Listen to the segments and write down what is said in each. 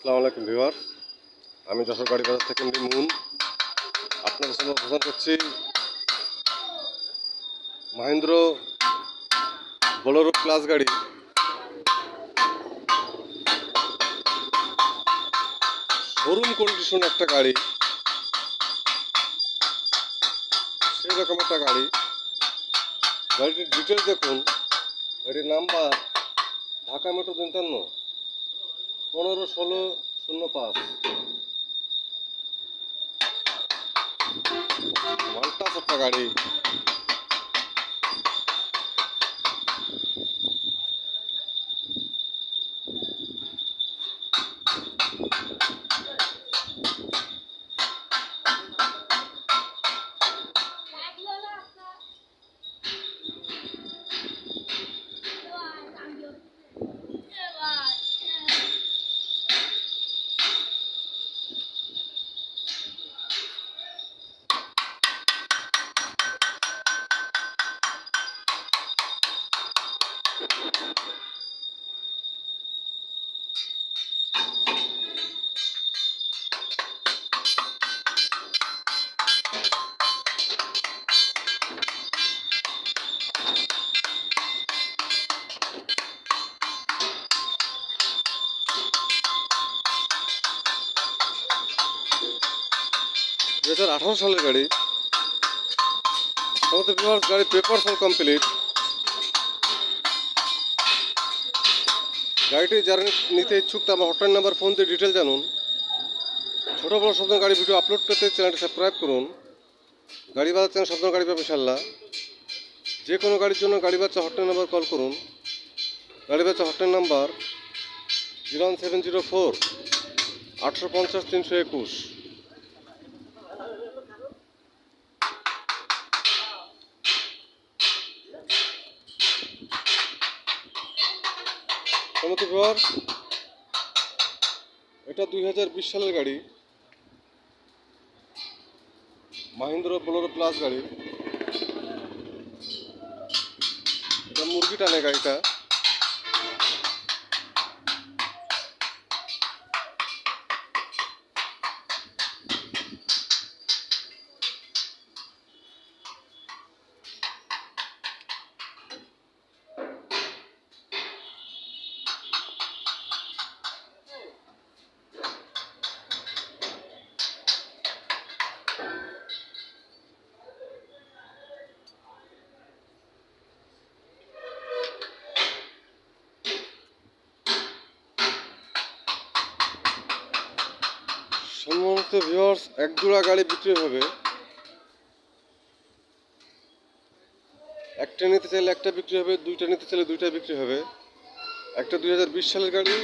আসসালামু আলাইকুম ভিউয়ার, আমি যশোর গাড়ি বাজার থেকে মুন আপনাদের সামনে উপস্থাপন করছি মাহিন্দ্র বোলেরো প্লাস গাড়ি। শোরুম কন্ডিশন একটা গাড়ি, সেই রকম একটা গাড়ি। গাড়িটির ডিটেলস দেখুন। গাড়ির নাম্বার ঢাকা মেট্রো 53 15-16-05। ওয়ানটাস একটা গাড়ি। দু 2018 সালের গাড়ি। আমাদের ভিউয়ার্স, গাড়ি পেপারস অল কমপ্লিট। গাড়িটি যারা নিতে ইচ্ছুক আমার হটলাইন নাম্বার ফোন দিয়ে ডিটেল জানুন। ছোটো বড় সব গাড়ি ভিডিও আপলোড করতে চ্যানেলটি সাবস্ক্রাইব করুন। গাড়ি বাজার চ্যানেল সব গাড়ি পাবে ইনশাল্লাহ। যে কোনো গাড়ির জন্য গাড়ি বাচ্চা হটলাইন নাম্বার কল করুন। গাড়ি বাচ্চা হটলাইন নাম্বার 01704 850 321। সমস্ত ভিউয়ার্স, এটা 2020 সালের গাড়ি, মাহিন্দ্র বোলেরো প্লাস গাড়ি। এটা মুরগি টানে গাড়িটা। সমস্ত ভিউয়ার্স, এক জোড়া গাড়ি বিক্রি হবে। একটা নিতে চাইলে একটা বিক্রি হবে, দুইটা নিতে চাইলে দুইটা বিক্রি হবে। একটা 2020 সালের গাড়ি,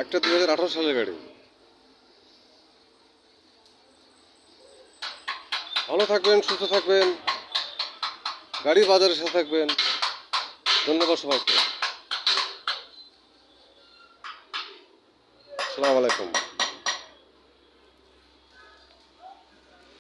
একটা 2018 সালের গাড়ি। ভালো থাকবেন, সুস্থ থাকবেন, গাড়ি বাজারের সাথে থাকবেন। ধন্যবাদ সবাইকে। আসসালামু আলাইকুম।